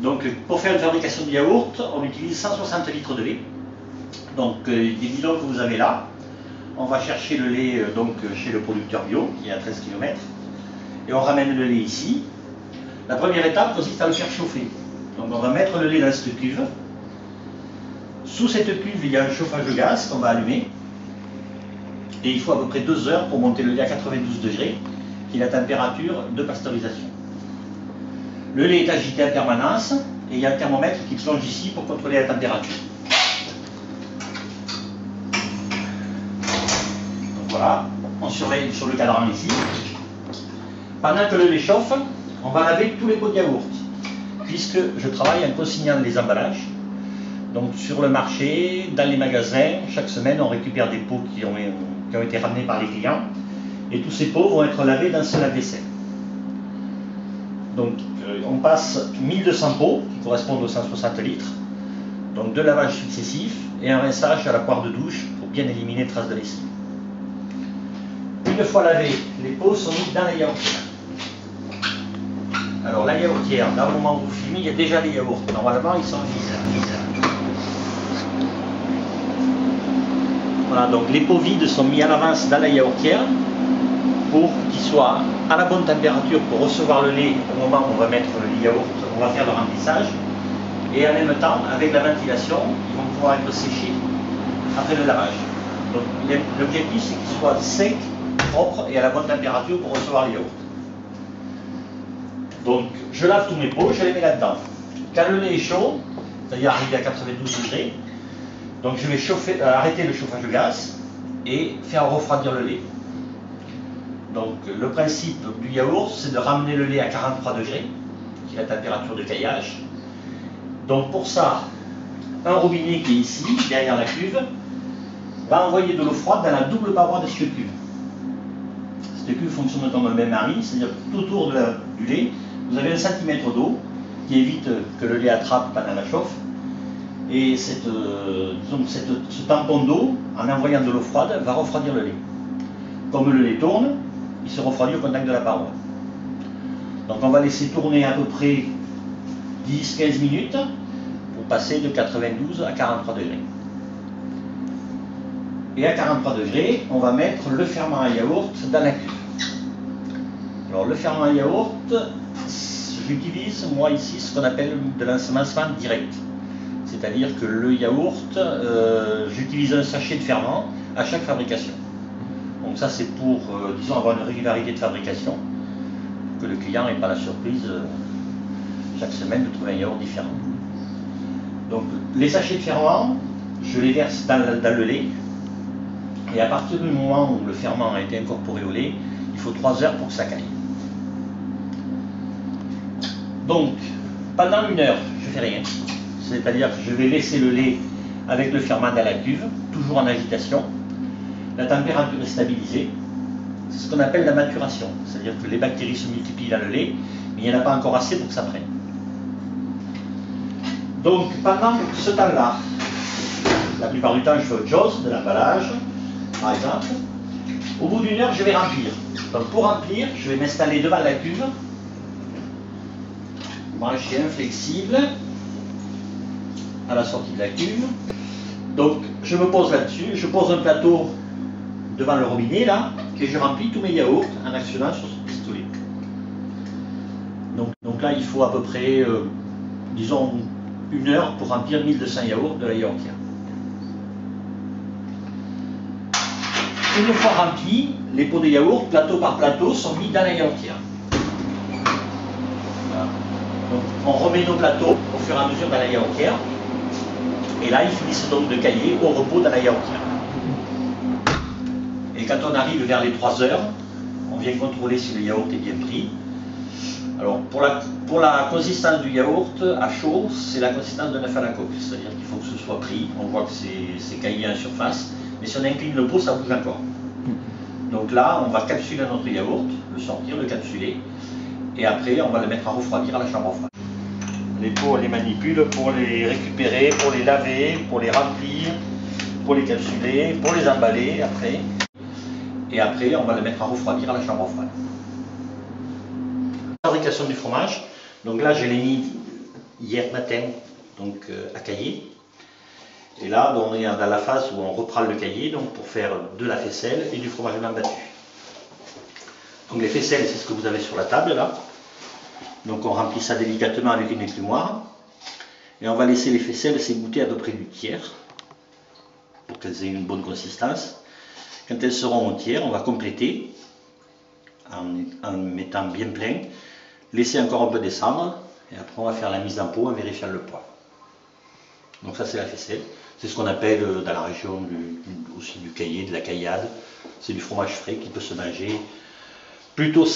Donc pour faire une fabrication de yaourt, on utilise 160 litres de lait. Donc des bidons que vous avez là. On va chercher le lait chez le producteur bio qui est à 13 km. Et on ramène le lait ici. La première étape consiste à le faire chauffer. Donc on va mettre le lait dans cette cuve. Sous cette cuve, il y a un chauffage de gaz qu'on va allumer. Et il faut à peu près 2 heures pour monter le lait à 92 degrés, qui est la température de pasteurisation. Le lait est agité en permanence et il y a un thermomètre qui plonge ici pour contrôler la température. Donc voilà, on surveille sur le cadran ici. Pendant que le lait chauffe, on va laver tous les pots de yaourt, puisque je travaille en consignant les emballages. Donc sur le marché, dans les magasins, chaque semaine on récupère des pots qui ont été ramenés par les clients. Et tous ces pots vont être lavés dans ce lave-vaisselle. Donc on passe 1200 pots qui correspondent aux 160 litres. Donc 2 lavages successifs et un rinçage à la poire de douche pour bien éliminer les traces de lessive. Une fois lavés, les pots sont mis dans la yaourtière. Alors la yaourtière, dans le moment où vous filmez, il y a déjà les yaourts. Normalement ils sont vides. Voilà, donc les pots vides sont mis à l'avance dans la yaourtière pour qu'ils soient à la bonne température pour recevoir le lait au moment où on va mettre le yaourt, on va faire le remplissage. Et en même temps, avec la ventilation, ils vont pouvoir être séchés après le lavage. Donc l'objectif c'est qu'ils soient secs, propres et à la bonne température pour recevoir le yaourt. Donc je lave tous mes pots, je les mets là-dedans. Quand le lait est chaud, c'est-à-dire arrivé à 92 degrés, donc je vais arrêter le chauffage de gaz et faire refroidir le lait. Donc le principe du yaourt, c'est de ramener le lait à 43 degrés, qui est la température de caillage. Donc pour ça, un robinet qui est ici, derrière la cuve, va envoyer de l'eau froide dans la double paroi de cette cuve. Cette cuve fonctionne comme un bain-marie, c'est-à-dire que tout autour du lait, vous avez 1 cm d'eau qui évite que le lait attrape pendant la chauffe. Et ce tampon d'eau, en envoyant de l'eau froide, va refroidir le lait. Comme le lait tourne, il se refroidit au contact de la paroi. Donc on va laisser tourner à peu près 10-15 minutes pour passer de 92 à 43 degrés. Et à 43 degrés, on va mettre le ferment à yaourt dans la cuve. Alors le ferment à yaourt, j'utilise moi ici ce qu'on appelle de l'ensemencement direct. C'est-à-dire que le yaourt, j'utilise un sachet de ferment à chaque fabrication. Donc ça c'est pour, disons, avoir une régularité de fabrication, que le client n'ait pas la surprise chaque semaine de trouver un yaourt différent. Donc les sachets de ferment, je les verse dans le lait, et à partir du moment où le ferment a été incorporé au lait, il faut 3 heures pour que ça caille. Donc pendant 1 heure, je ne fais rien. C'est-à-dire que je vais laisser le lait avec le ferment dans la cuve, toujours en agitation. La température est stabilisée. C'est ce qu'on appelle la maturation. C'est-à-dire que les bactéries se multiplient dans le lait, mais il n'y en a pas encore assez pour que ça prenne. Donc pendant ce temps-là, la plupart du temps je fais autre chose, de l'emballage, par exemple. Au bout d'1 heure, je vais remplir. Donc pour remplir, je vais m'installer devant la cuve, brancher inflexible à la sortie de la cuve. Donc je me pose là-dessus, je pose un plateau devant le robinet là, et je remplis tous mes yaourts en actionnant sur ce pistolet. Donc là il faut à peu près, disons, 1 heure pour remplir 1200 yaourts de la yaourtière. Une fois remplis, les pots de yaourt, plateau par plateau, sont mis dans la yaourtière. Voilà. Donc on remet nos plateaux au fur et à mesure dans la yaourtière. Et là, ils finissent donc de cailler au repos dans la yaourtière. Et quand on arrive vers les 3 heures, on vient contrôler si le yaourt est bien pris. Alors, pour la consistance du yaourt, à chaud, c'est la consistance d'un œuf à la coque. C'est-à-dire qu'il faut que ce soit pris. On voit que c'est caillé en surface. Mais si on incline le pot, ça bouge encore. Donc là, on va capsuler notre yaourt, le sortir, le capsuler. Et après, on va le mettre à refroidir à la chambre froide. Les pots, on les manipule pour les récupérer, pour les laver, pour les remplir, pour les capsuler, pour les emballer après. Et après, on va les mettre à refroidir à la chambre froide. Fabrication du fromage. Donc là, je l'ai mis hier. hier matin, donc à Caillé. Et là, on est dans la phase où on reprend le cahier donc, pour faire de la faisselle et du fromage blanc battu. Donc les faisselles, c'est ce que vous avez sur la table là. Donc on remplit ça délicatement avec une écumoire. Et on va laisser les faisselles s'égoutter à peu près du tiers pour qu'elles aient une bonne consistance. Quand elles seront au tiers, on va compléter en mettant bien plein, laisser encore un peu descendre et après on va faire la mise en pot en vérifiant le poids. Donc ça c'est la faisselle, c'est ce qu'on appelle dans la région aussi du caillé, de la caillade. C'est du fromage frais qui peut se manger plutôt salé.